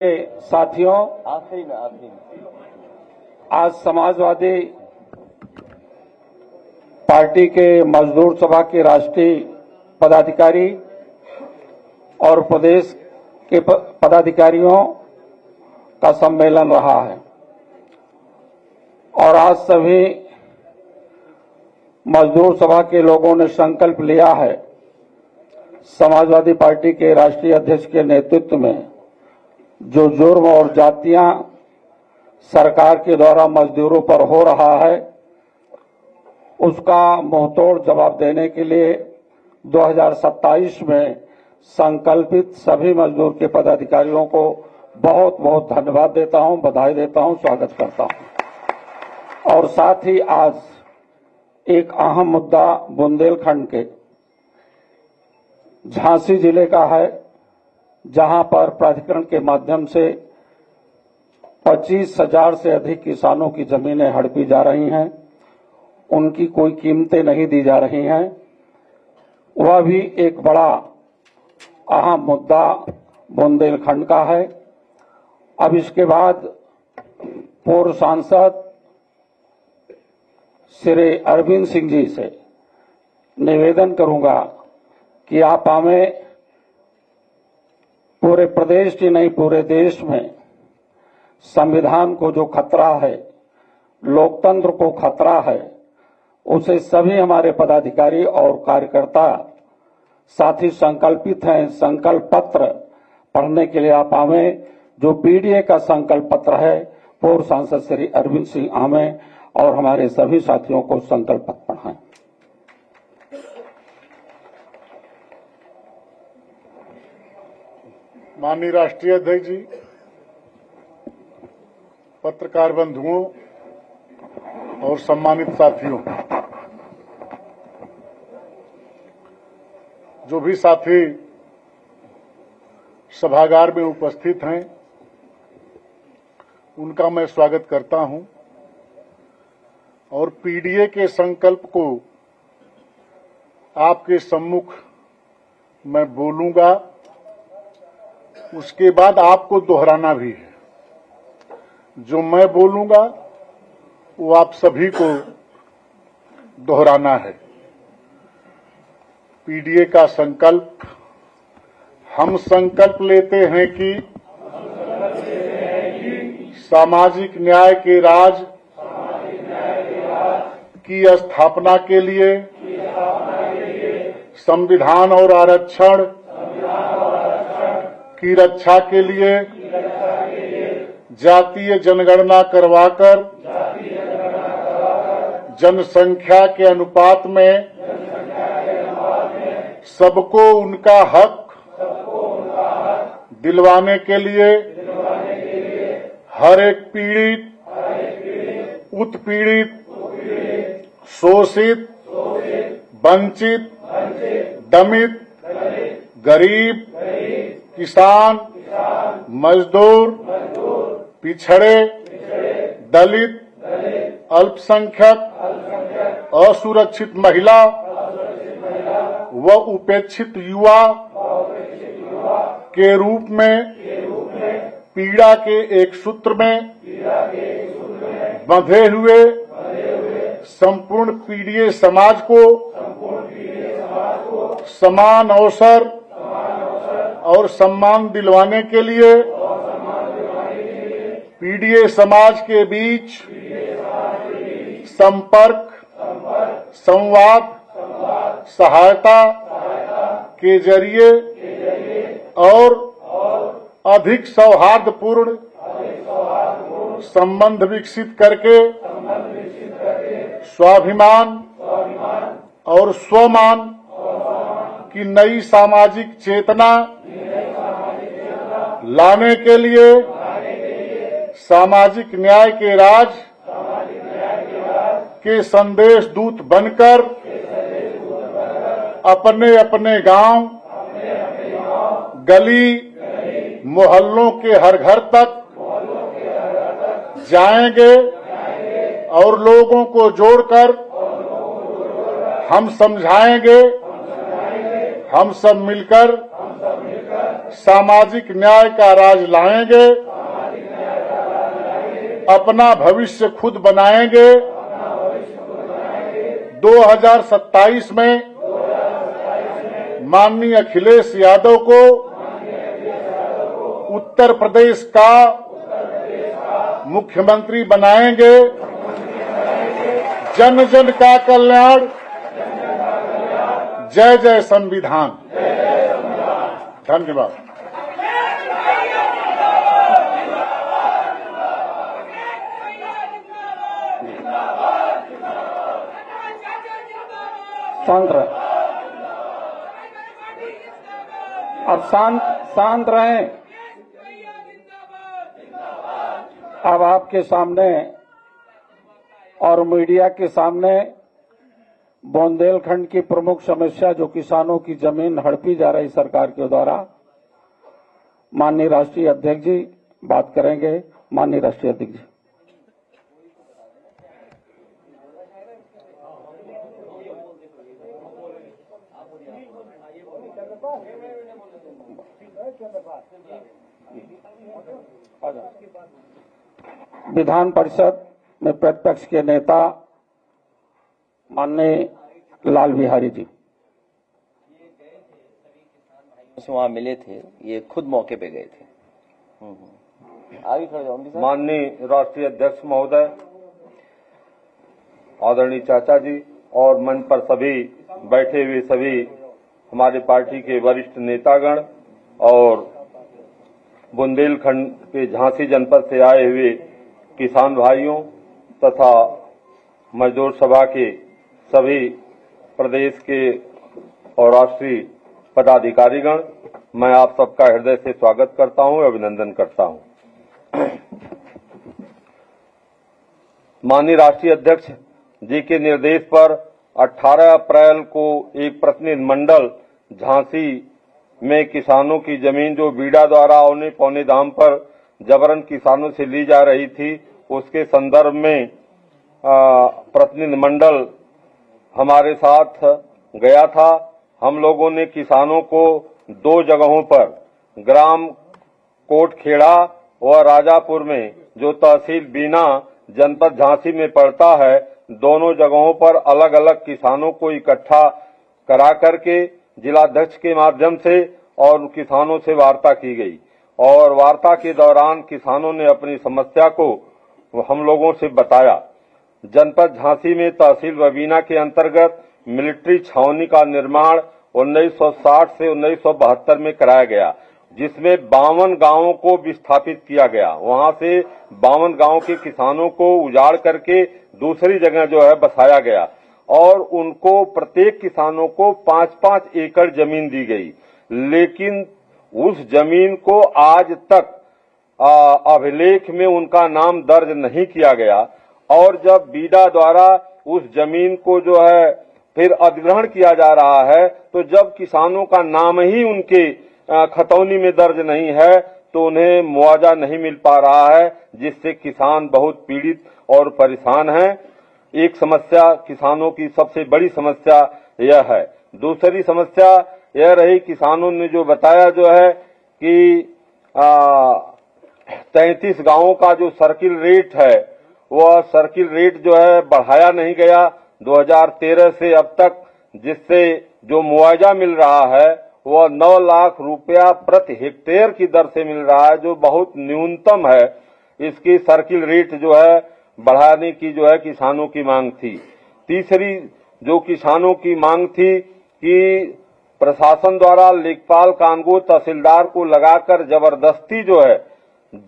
साथियों, आज समाजवादी पार्टी के मजदूर सभा के राष्ट्रीय पदाधिकारी और प्रदेश के पदाधिकारियों का सम्मेलन रहा है और आज सभी मजदूर सभा के लोगों ने संकल्प लिया है समाजवादी पार्टी के राष्ट्रीय अध्यक्ष के नेतृत्व में जो जुर्म और जातियां सरकार के द्वारा मजदूरों पर हो रहा है उसका मुंहतोड़ जवाब देने के लिए 2027 में संकल्पित सभी मजदूर के पदाधिकारियों को बहुत बहुत धन्यवाद देता हूं, बधाई देता हूं, स्वागत करता हूं। और साथ ही आज एक अहम मुद्दा बुंदेलखंड के झांसी जिले का है, जहां पर प्राधिकरण के माध्यम से 25,000 से अधिक किसानों की जमीनें हड़पी जा रही हैं, उनकी कोई कीमतें नहीं दी जा रही हैं। वह भी एक बड़ा अहम मुद्दा बुंदेलखंड का है। अब इसके बाद पूर्व सांसद श्री अरविंद सिंह जी से निवेदन करूंगा कि आप हमें पूरे प्रदेश की नहीं पूरे देश में संविधान को जो खतरा है, लोकतंत्र को खतरा है, उसे सभी हमारे पदाधिकारी और कार्यकर्ता साथी संकल्पित हैं। संकल्प पत्र पढ़ने के लिए आप हमें जो पीडीए का संकल्प पत्र है, पूर्व सांसद श्री अरविंद सिंह हमें और हमारे सभी साथियों को संकल्प पत्र पढ़ाएं। माननीय राष्ट्रीय अध्यक्ष जी, पत्रकार बंधुओं और सम्मानित साथियों, जो भी साथी सभागार में उपस्थित हैं, उनका मैं स्वागत करता हूं और पीडीए के संकल्प को आपके सम्मुख मैं बोलूंगा। उसके बाद आपको दोहराना भी है। जो मैं बोलूंगा वो आप सभी को दोहराना है। पीडीए का संकल्प, हम संकल्प लेते हैं कि सामाजिक न्याय के राज की स्थापना के लिए संविधान और आरक्षण की रक्षा के लिए जातीय जनगणना करवाकर जनसंख्या के अनुपात में सबको उनका हक दिलवाने के लिए हर एक पीड़ित, उत्पीड़ित, शोषित, वंचित, दमित, गरीब, किसान, मजदूर, पिछड़े, दलित, अल्पसंख्यक, असुरक्षित महिला व उपेक्षित युवा के रूप में पीड़ा के एक सूत्र में बंधे हुए संपूर्ण पीड़ित समाज को समान अवसर और सम्मान दिलवाने के लिए पीडीए समाज के बीच संपर्क, संवाद, सहायता के जरिए और अधिक सौहार्दपूर्ण संबंध विकसित करके स्वाभिमान और स्वमान की नई सामाजिक चेतना लाने के लिए सामाजिक न्याय के राज के संदेश दूत बनकर अपने अपने गांव, गली, मोहल्लों के हर घर तक जाएंगे और लोगों को जोड़कर हम समझाएंगे, हम सब मिलकर सामाजिक न्याय का राज लाएंगे, अपना भविष्य खुद बनाएंगे। 2027 में माननीय अखिलेश यादव को उत्तर प्रदेश का मुख्यमंत्री बनाएंगे। जन जन का कल्याण, जय जय संविधान। धन्यवाद। शांत रहे, अब शांत रहें। अब आपके सामने और मीडिया के सामने बुंदेलखंड की प्रमुख समस्या जो किसानों की जमीन हड़पी जा रही सरकार के द्वारा, माननीय राष्ट्रीय अध्यक्ष जी बात करेंगे। माननीय राष्ट्रीय अध्यक्ष जी। विधान परिषद में प्रतिपक्ष के नेता माननीय लाल बिहारी जी वहाँ मिले थे, ये खुद मौके पे गए थे। आगे खड़े जाओ। माननीय राष्ट्रीय अध्यक्ष महोदय, आदरणीय चाचा जी और मंच पर सभी बैठे हुए सभी हमारे पार्टी के वरिष्ठ नेतागण और बुंदेलखंड के झांसी जनपद से आए हुए किसान भाइयों तथा मजदूर सभा के सभी प्रदेश के और राष्ट्रीय पदाधिकारीगण, मैं आप सबका हृदय से स्वागत करता हूं, अभिनंदन करता हूं। माननीय राष्ट्रीय अध्यक्ष जी के निर्देश पर 18 अप्रैल को एक प्रतिनिधिमंडल झांसी में किसानों की जमीन जो बीडा द्वारा औने पौने दाम पर जबरन किसानों से ली जा रही थी, उसके संदर्भ में प्रतिनिधिमंडल हमारे साथ गया था। हम लोगों ने किसानों को 2 जगहों पर, ग्राम कोटखेड़ा और राजापुर में जो तहसील बीना जनपद झांसी में पड़ता है, दोनों जगहों पर अलग अलग किसानों को इकट्ठा करा करके जिलाध्यक्ष के माध्यम से और किसानों से वार्ता की गई और वार्ता के दौरान किसानों ने अपनी समस्या को हम लोगों से बताया। जनपद झांसी में तहसील बबीना के अंतर्गत मिलिट्री छावनी का निर्माण 1960 से 1972 में कराया गया, जिसमें 52 गांवों को विस्थापित किया गया। वहां से 52 गांव के किसानों को उजाड़ करके दूसरी जगह जो है बसाया गया और उनको प्रत्येक किसानों को 5-5 एकड़ जमीन दी गई। लेकिन उस जमीन को आज तक अभिलेख में उनका नाम दर्ज नहीं किया गया और जब बीडा द्वारा उस जमीन को जो है फिर अधिग्रहण किया जा रहा है, तो जब किसानों का नाम ही उनके खतौनी में दर्ज नहीं है तो उन्हें मुआवजा नहीं मिल पा रहा है, जिससे किसान बहुत पीड़ित और परेशान हैं। एक समस्या किसानों की सबसे बड़ी समस्या यह है। दूसरी समस्या यह रही, किसानों ने जो बताया जो है कि 33 गांवों का जो सर्किल रेट है, वह सर्किल रेट जो है बढ़ाया नहीं गया 2013 से अब तक, जिससे जो मुआवजा मिल रहा है वह 9 लाख रुपया प्रति हेक्टेयर की दर से मिल रहा है, जो बहुत न्यूनतम है। इसकी सर्किल रेट जो है बढ़ाने की जो है किसानों की मांग थी। तीसरी जो किसानों की मांग थी कि प्रशासन द्वारा लेखपाल कानगो तहसीलदार को लगाकर जबरदस्ती जो है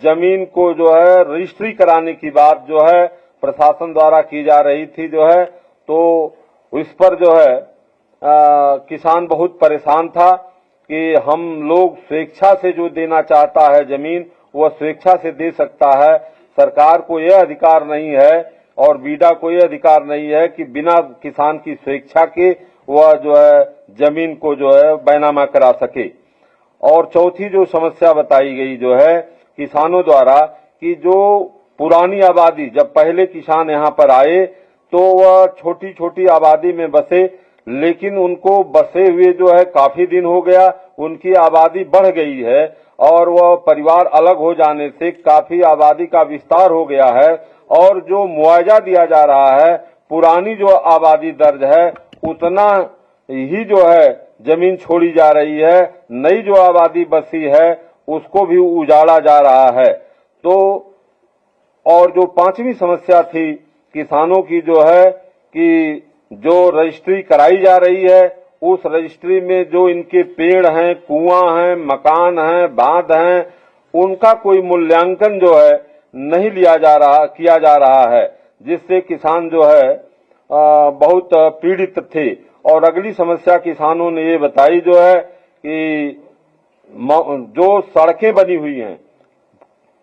जमीन को जो है रजिस्ट्री कराने की बात जो है प्रशासन द्वारा की जा रही थी जो है, तो इस पर जो है किसान बहुत परेशान था कि हम लोग स्वेच्छा से जो देना चाहता है जमीन वह स्वेच्छा से दे सकता है, सरकार को यह अधिकार नहीं है और बीडा को यह अधिकार नहीं है कि बिना किसान की स्वेच्छा के वह जो है जमीन को जो है बैनामा करा सके। और चौथी जो समस्या बताई गई जो है किसानों द्वारा कि जो पुरानी आबादी, जब पहले किसान यहाँ पर आए तो वह छोटी छोटी आबादी में बसे, लेकिन उनको बसे हुए जो है काफी दिन हो गया, उनकी आबादी बढ़ गई है और वह परिवार अलग हो जाने से काफी आबादी का विस्तार हो गया है और जो मुआवजा दिया जा रहा है पुरानी जो आबादी दर्ज है उतना ही जो है जमीन छोड़ी जा रही है, नई जो आबादी बसी है उसको भी उजाड़ा जा रहा है। तो और जो पांचवी समस्या थी किसानों की जो है कि जो रजिस्ट्री कराई जा रही है उस रजिस्ट्री में जो इनके पेड़ हैं, कुआं हैं, मकान हैं, बांध हैं, उनका कोई मूल्यांकन जो है नहीं किया जा रहा है, जिससे किसान जो है बहुत पीड़ित थे। और अगली समस्या किसानों ने ये बताई जो है कि जो सड़कें बनी हुई हैं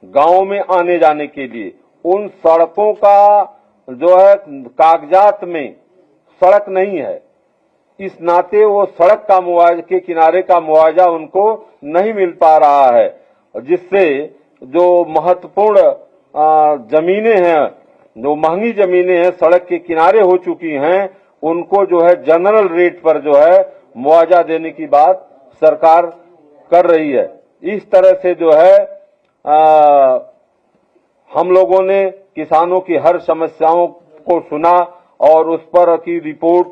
गांव में आने जाने के लिए, उन सड़कों का जो है कागजात में सड़क नहीं है, इस नाते वो सड़क का मुआवजा के किनारे का मुआवजा उनको नहीं मिल पा रहा है, जिससे जो महत्वपूर्ण जमीनें हैं, जो महंगी जमीनें हैं सड़क के किनारे हो चुकी हैं, उनको जो है जनरल रेट पर जो है मुआवजा देने की बात सरकार कर रही है। इस तरह से जो है हम लोगों ने किसानों की हर समस्याओं को सुना और उस पर की रिपोर्ट